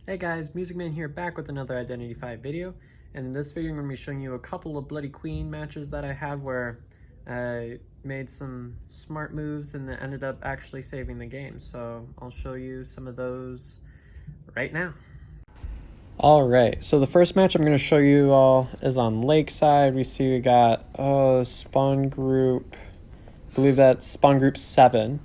Hey guys, Music Man here, back with another Identity 5 video. And in this video I'm going to be showing you a couple of Bloody Queen matches that I have where I made some smart moves and it ended up actually saving the game. So I'll show you some of those right now. Alright, so the first match I'm going to show you all is on Lakeside. We see we got spawn group, I believe that's spawn group 7.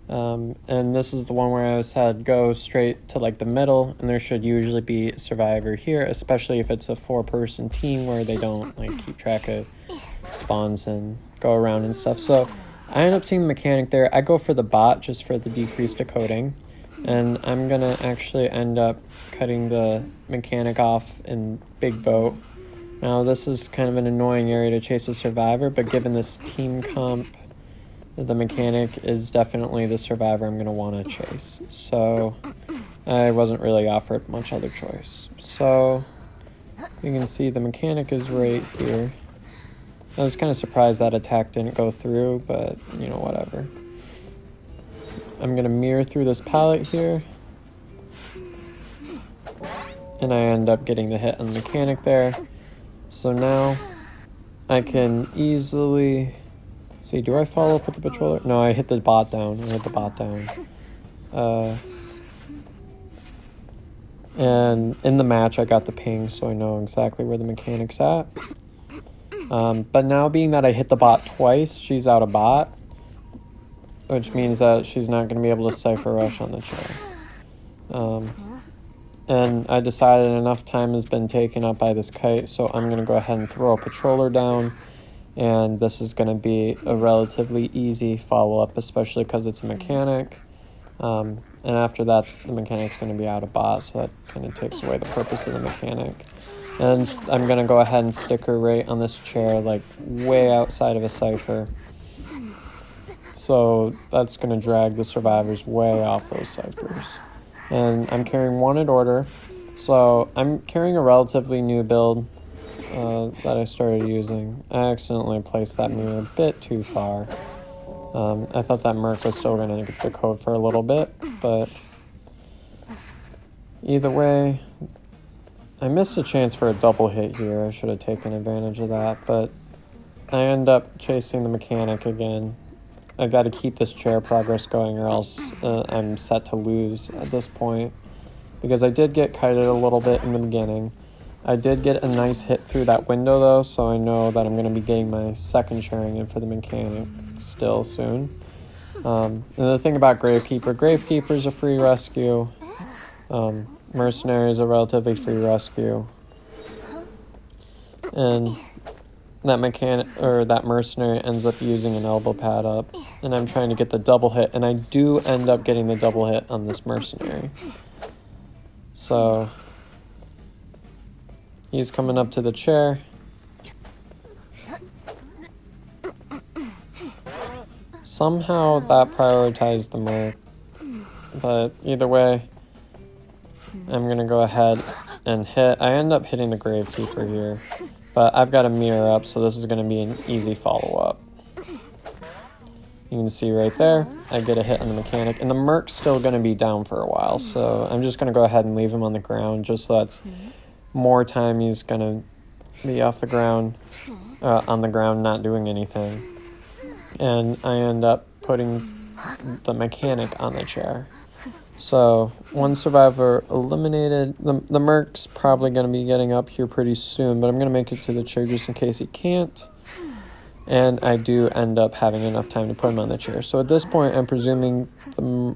And this is the one where I said go straight to like the middle, and there should usually be a survivor here, especially if it's a 4-person team where they don't like keep track of spawns and go around and stuff. So I end up seeing the mechanic there. I go for the bot just for the decreased decoding, and I'm gonna actually end up cutting the mechanic off in big boat. Now this is kind of an annoying area to chase a survivor, but given this team comp, the mechanic is definitely the survivor I'm going to want to chase. So I wasn't really offered much other choice. So you can see the mechanic is right here. I was kind of surprised that attack didn't go through, but you know, whatever. I'm going to mirror through this pallet here. And I end up getting the hit on the mechanic there. So now I can easily... see, do I follow up with the patroller? No, I hit the bot down. And in the match, I got the ping, so I know exactly where the mechanic's at. But now, being that I hit the bot twice, she's out of bot, which means that she's not going to be able to Cypher Rush on the chair. And I decided enough time has been taken up by this kite, so I'm going to go ahead and throw a patroller down. And this is going to be a relatively easy follow-up, especially because it's a mechanic. And after that, the mechanic's going to be out of bot, so that kind of takes away the purpose of the mechanic. And I'm going to go ahead and stick her right on this chair, like way outside of a Cypher. So that's going to drag the survivors way off those Cyphers. And I'm carrying wanted order. So I'm carrying a relatively new build that I started using. I accidentally placed that mirror a bit too far. I thought that Merc was still going to get the code for a little bit, but either way, I missed a chance for a double hit here. I should have taken advantage of that, but I end up chasing the mechanic again. I got to keep this chair progress going or else I'm set to lose at this point, because I did get kited a little bit in the beginning. I did get a nice hit through that window though, so I know that I'm going to be getting my second sharing in for the mechanic still soon. And the thing about Gravekeeper's a free rescue. Mercenary is a relatively free rescue. And that mercenary ends up using an elbow pad up, and I'm trying to get the double hit, and I do end up getting the double hit on this mercenary. So he's coming up to the chair. Somehow that prioritized the Merc. But either way, I'm going to go ahead and hit. I end up hitting the Gravekeeper here. But I've got a mirror up, so this is going to be an easy follow-up. You can see right there, I get a hit on the mechanic. And the Merc's still going to be down for a while, so I'm just going to go ahead and leave him on the ground just so that's more time he's going to be off the ground, on the ground, not doing anything. And I end up putting the mechanic on the chair. So one survivor eliminated. The Merc's probably going to be getting up here pretty soon, but I'm going to make it to the chair just in case he can't. And I do end up having enough time to put him on the chair. So at this point, I'm presuming the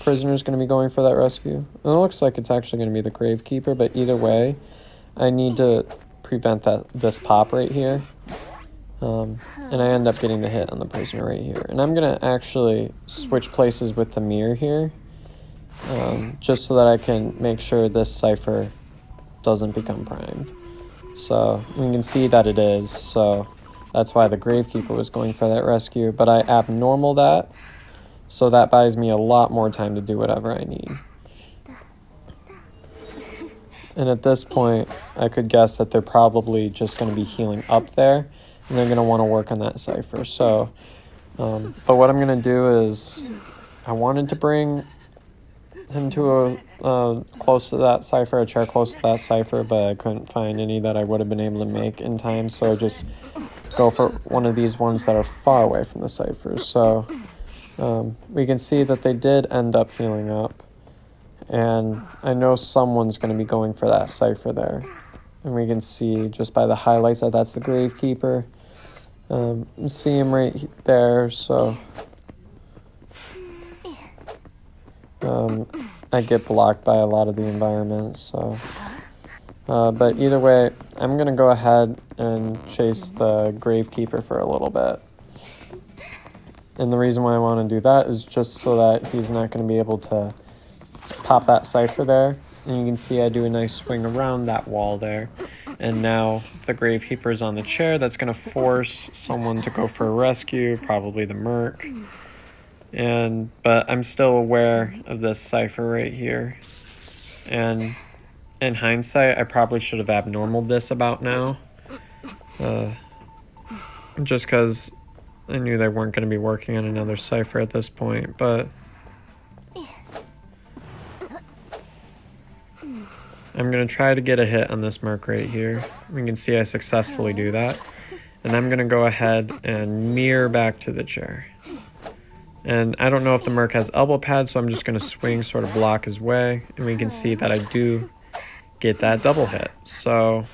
prisoner's going to be going for that rescue. And it looks like it's actually going to be the Gravekeeper, but either way, I need to prevent this pop right here. And I end up getting the hit on the prisoner right here. And I'm going to actually switch places with the mirror here, just so that I can make sure this Cypher doesn't become primed. So we can see that it is, so that's why the Gravekeeper was going for that rescue. But I abnormal that, so that buys me a lot more time to do whatever I need. And at this point, I could guess that they're probably just going to be healing up there, and they're going to want to work on that Cypher. So, but what I'm going to do is, I wanted to bring him to a close to that cipher, a chair close to that cipher, but I couldn't find any that I would have been able to make in time, so I just go for one of these ones that are far away from the ciphers. So we can see that they did end up healing up, and I know someone's going to be going for that cipher there, and we can see just by the highlights that that's the Gravekeeper. See him right there, so I get blocked by a lot of the environment, so but either way, I'm gonna go ahead and chase the Gravekeeper for a little bit. And the reason why I want to do that is just so that he's not going to be able to pop that cipher there. And you can see I do a nice swing around that wall there. And now the Gravekeeper is on the chair. That's going to force someone to go for a rescue, probably the Merc. But I'm still aware of this cipher right here. And in hindsight, I probably should have abnormaled this about now. Just because I knew they weren't going to be working on another cipher at this point, but I'm going to try to get a hit on this Merc right here. We can see I successfully do that. And I'm going to go ahead and mirror back to the chair. And I don't know if the Merc has elbow pads, so I'm just going to swing, sort of block his way. And we can see that I do get that double hit. So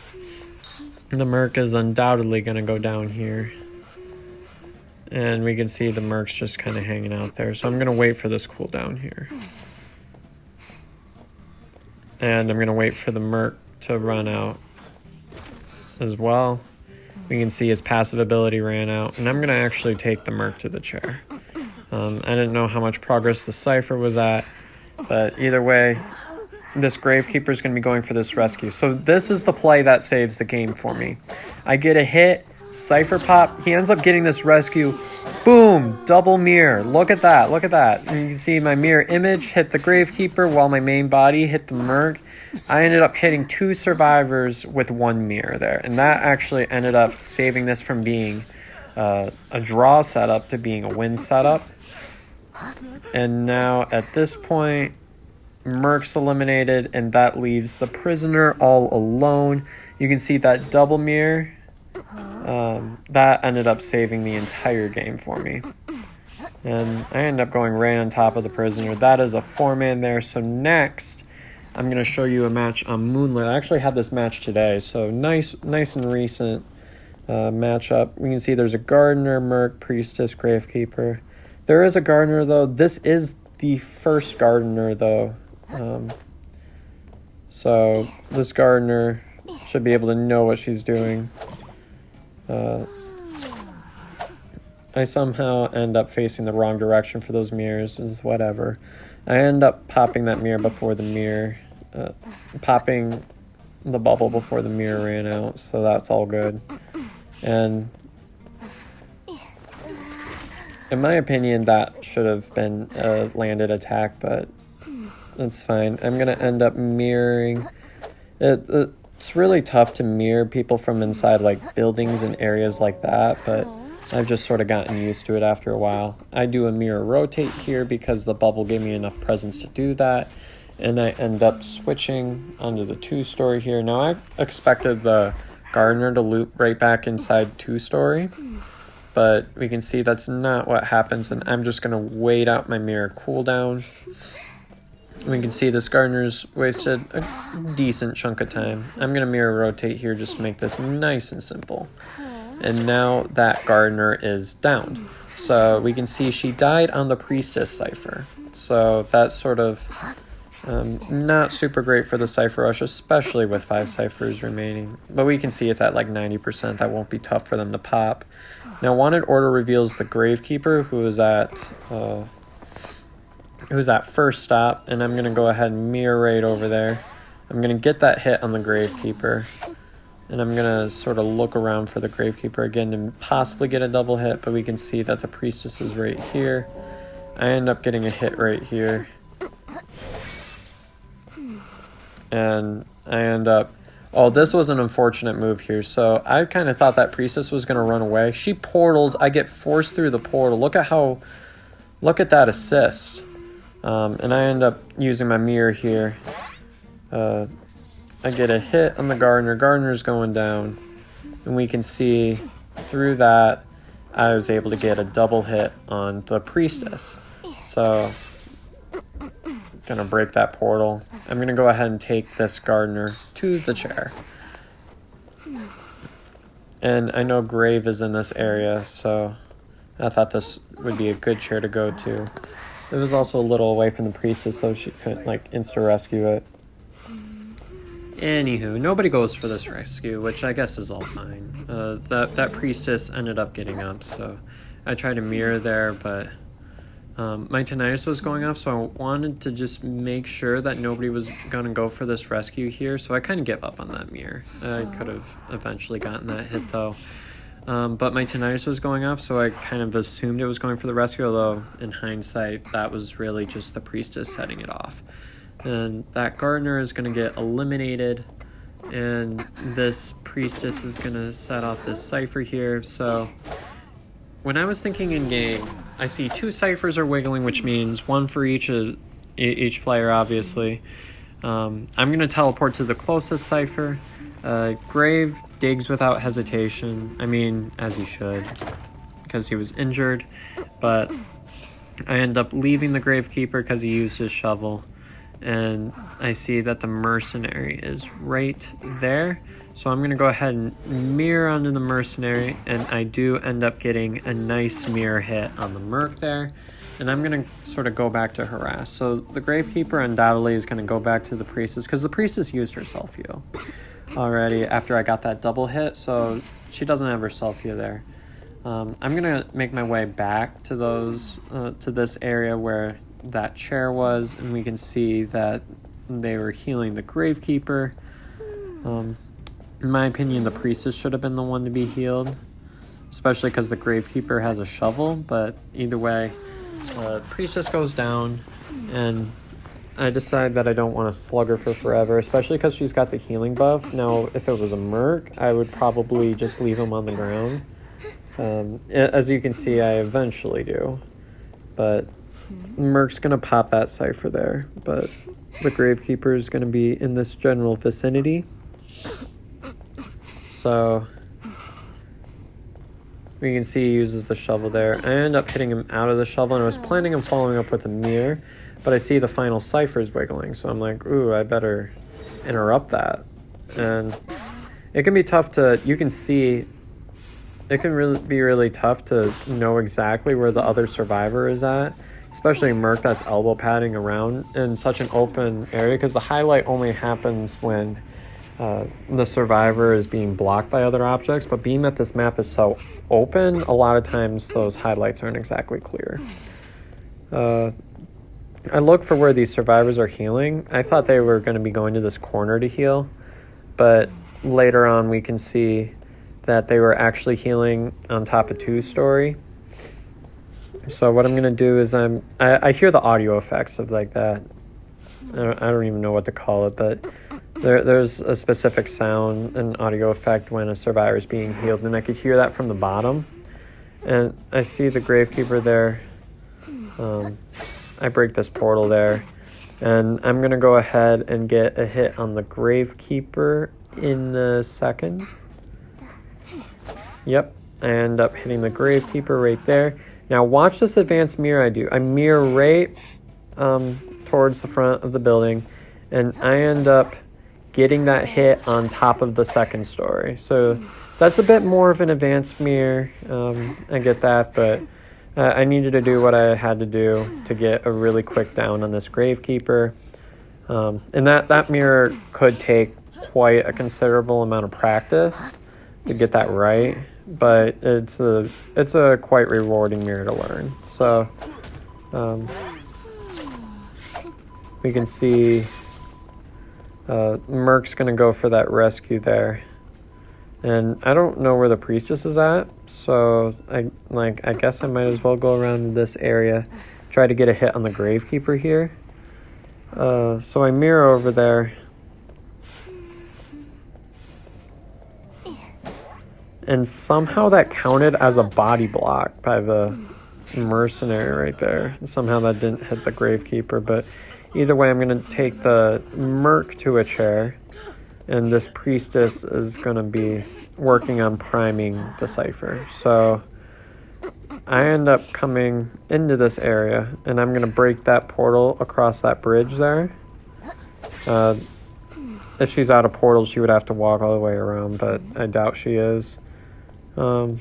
the Merc is undoubtedly going to go down here. And we can see the Merc's just kind of hanging out there. So I'm going to wait for this cooldown here. And I'm going to wait for the Merc to run out as well. We can see his passive ability ran out. And I'm going to actually take the Merc to the chair. I didn't know how much progress the cipher was at. But either way, this Gravekeeper is going to be going for this rescue. So this is the play that saves the game for me. I get a hit. Cipher pop, he ends up getting this rescue. Boom, double mirror. Look at that, look at that. And you can see my mirror image hit the Gravekeeper while my main body hit the Merc. I ended up hitting 2 survivors with 1 mirror there. And that actually ended up saving this from being a draw setup to being a win setup. And now at this point, Merc's eliminated and that leaves the prisoner all alone. You can see that double mirror. That ended up saving the entire game for me. And I ended up going right on top of the prisoner. That is a 4-man there. So next, I'm going to show you a match on Moonlit. I actually had this match today, so nice and recent matchup. We can see there's a Gardener, Merc, Priestess, Gravekeeper. There is a Gardener, though. This is the first Gardener, though. So this Gardener should be able to know what she's doing. I somehow end up facing the wrong direction for those mirrors. Is whatever. I end up popping that mirror before the mirror, popping the bubble before the mirror ran out, so that's all good. And in my opinion, that should have been a landed attack, but that's fine. I'm gonna end up mirroring it. It's really tough to mirror people from inside like buildings and areas like that, but I've just sort of gotten used to it after a while. I do a mirror rotate here because the bubble gave me enough presence to do that, and I end up switching onto the 2-story here. Now I expected the Gardener to loop right back inside 2-story, but we can see that's not what happens, and I'm just going to wait out my mirror cooldown. We can see this Gardener's wasted a decent chunk of time. I'm going to mirror rotate here just to make this nice and simple. And now that Gardener is downed. So we can see she died on the Priestess cipher. So that's sort of not super great for the cipher rush, especially with 5 ciphers remaining. But we can see it's at like 90%. That won't be tough for them to pop. Now Wanted Order reveals the Gravekeeper, who is at first stop, and I'm going to go ahead and mirror right over there. I'm going to get that hit on the Gravekeeper, and I'm going to sort of look around for the Gravekeeper again to possibly get a double hit, but we can see that the Priestess is right here. I end up getting a hit right here, and I end up... Oh, this was an unfortunate move here. So I kind of thought that Priestess was going to run away. She portals. I get forced through the portal. Look at that assist. And I end up using my mirror here. I get a hit on the gardener. Gardener's going down. And we can see through that, I was able to get a double hit on the priestess. So, gonna break that portal. I'm gonna go ahead and take this gardener to the chair. And I know Grave is in this area, so I thought this would be a good chair to go to. It was also a little away from the priestess, so she couldn't, like, insta-rescue it. Anywho, nobody goes for this rescue, which I guess is all fine. That priestess ended up getting up, so I tried to mirror there, but my tinnitus was going off, so I wanted to just make sure that nobody was going to go for this rescue here, so I kind of gave up on that mirror. I could have eventually gotten that hit, though. But my tinnitus was going off, so I kind of assumed it was going for the rescue, although in hindsight, that was really just the priestess setting it off. And that gardener is going to get eliminated, and this priestess is going to set off this cipher here. So when I was thinking in game, I see 2 ciphers are wiggling, which means 1 for each player, obviously. I'm going to teleport to the closest cipher. Grave digs without hesitation. I mean, as he should, because he was injured. But I end up leaving the Gravekeeper because he used his shovel. And I see that the mercenary is right there. So I'm going to go ahead and mirror onto the mercenary. And I do end up getting a nice mirror hit on the merc there. And I'm going to sort of go back to harass. So the Gravekeeper undoubtedly is going to go back to the priestess, because the priestess used her self-heal already after I got that double hit. So she doesn't have her self-heal there. I'm going to make my way back to to this area where that chair was, and we can see that they were healing the Gravekeeper. In my opinion, the priestess should have been the one to be healed, especially because the Gravekeeper has a shovel. But either way, priestess goes down, and I decide that I don't want to slug her for forever, especially because she's got the healing buff. Now, if it was a merc, I would probably just leave him on the ground. As you can see, I eventually do, but merc's gonna pop that cipher there, but the Gravekeeper is gonna be in this general vicinity. So we can see he uses the shovel there. I end up hitting him out of the shovel, and I was planning on following up with a mirror, but I see the final cipher's wiggling, so I'm like, ooh, I better interrupt that. And it can be tough to, you can see, it can really be really tough to know exactly where the other survivor is at, especially Merc that's elbow padding around in such an open area, because the highlight only happens when the survivor is being blocked by other objects. But being that this map is so open, a lot of times those highlights aren't exactly clear. I look for where these survivors are healing. I thought they were going to be going to this corner to heal, but later on we can see that they were actually healing on top of 2-story. So what I'm going to do is I hear the audio effects of like that. I don't even know what to call it, but there's a specific sound and audio effect when a survivor is being healed, and I could hear that from the bottom. And I see the Gravekeeper there. I break this portal there, and I'm going to go ahead and get a hit on the Gravekeeper in a second. Yep, I end up hitting the Gravekeeper right there. Now watch this advanced mirror I do. I mirror right towards the front of the building, and I end up getting that hit on top of the 2nd story. So that's a bit more of an advanced mirror. I get that, but I needed to do what I had to do to get a really quick down on this Gravekeeper. And that mirror could take quite a considerable amount of practice to get that right, but it's a quite rewarding mirror to learn. So we can see Merc's gonna go for that rescue there, and I don't know where the priestess is at, so I guess I might as well go around this area, try to get a hit on the Gravekeeper here. So I mirror over there, and somehow that counted as a body block by the mercenary right there. Somehow that didn't hit the Gravekeeper, but either way, I'm going to take the Merc to a chair, and this Priestess is going to be working on priming the Cypher. So I end up coming into this area, and I'm going to break that portal across that bridge there. If she's out of portal, she would have to walk all the way around, but I doubt she is. And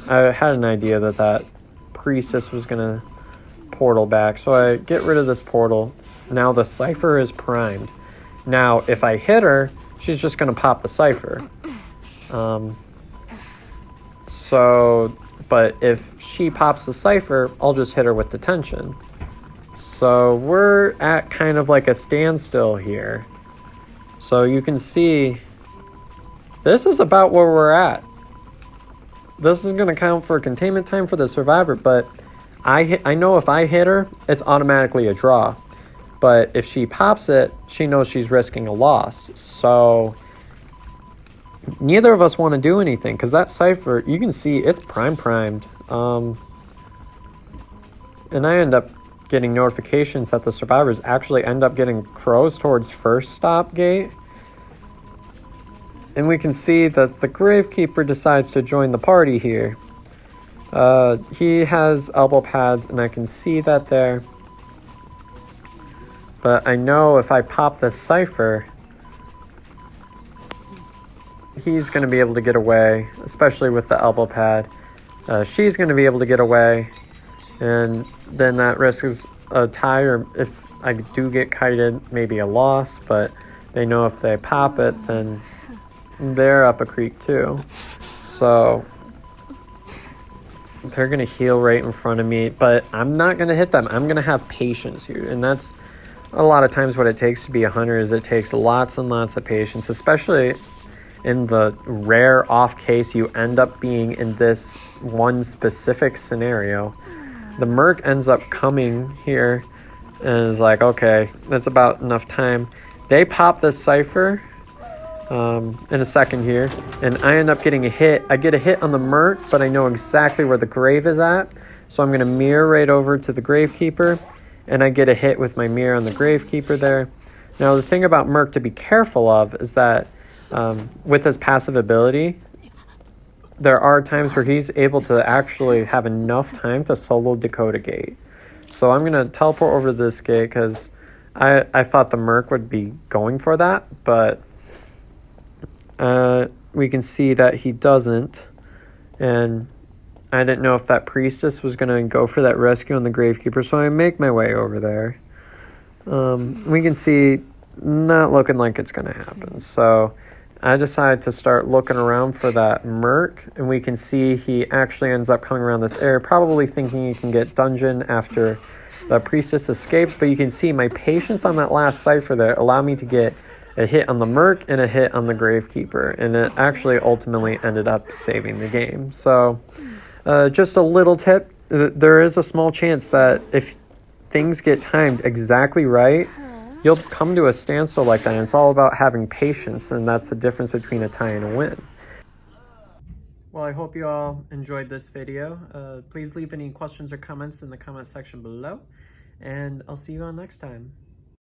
I had an idea that that Priestess was going to portal back, so I get rid of this portal. Now the Cypher is primed. Now, if I hit her, she's just going to pop the Cypher. But if she pops the Cypher, I'll just hit her with detention. So we're at kind of like a standstill here. So you can see, this is about where we're at. This is going to count for containment time for the survivor, but I know if I hit her, it's automatically a draw. But if she pops it, she knows she's risking a loss. So neither of us want to do anything, because that Cypher, you can see it's primed. And I end up getting notifications that the survivors actually end up getting crows towards first stop gate. And we can see that the Gravekeeper decides to join the party here. He has elbow pads, and I can see that there. But I know if I pop this Cypher, he's going to be able to get away, especially with the elbow pad. She's going to be able to get away, and then that risks a tie, or if I do get kited, maybe a loss, but they know if they pop it, then they're up a creek too. So they're going to heal right in front of me, but I'm not going to hit them. I'm going to have patience here, and that's a lot of times what it takes to be a hunter. Is it takes lots and lots of patience, especially in the rare off case you end up being in this one specific scenario. The Merc ends up coming here and is like, okay, that's about enough time. They pop this Cypher in a second here, and I end up getting a hit. I get a hit on the Merc, but I know exactly where the grave is at, so I'm going to mirror right over to the Gravekeeper, and I get a hit with my mirror on the Gravekeeper there. Now, the thing about Merc to be careful of is that with his passive ability, there are times where he's able to actually have enough time to solo Dakota Gate. So I'm going to teleport over to this gate because I thought the Merc would be going for that, but we can see that he doesn't. And I didn't know if that Priestess was going to go for that rescue on the Gravekeeper, so I make my way over there. We can see not looking like it's going to happen. So I decide to start looking around for that Merc, and we can see he actually ends up coming around this area, probably thinking he can get dungeon after the Priestess escapes, but you can see my patience on that last Cypher there allowed me to get a hit on the Merc and a hit on the Gravekeeper, and it actually ultimately ended up saving the game. So just a little tip, there is a small chance that if things get timed exactly right, you'll come to a standstill like that, and it's all about having patience, and that's the difference between a tie and a win. Well, I hope you all enjoyed this video. Please leave any questions or comments in the comment section below, and I'll see you all next time.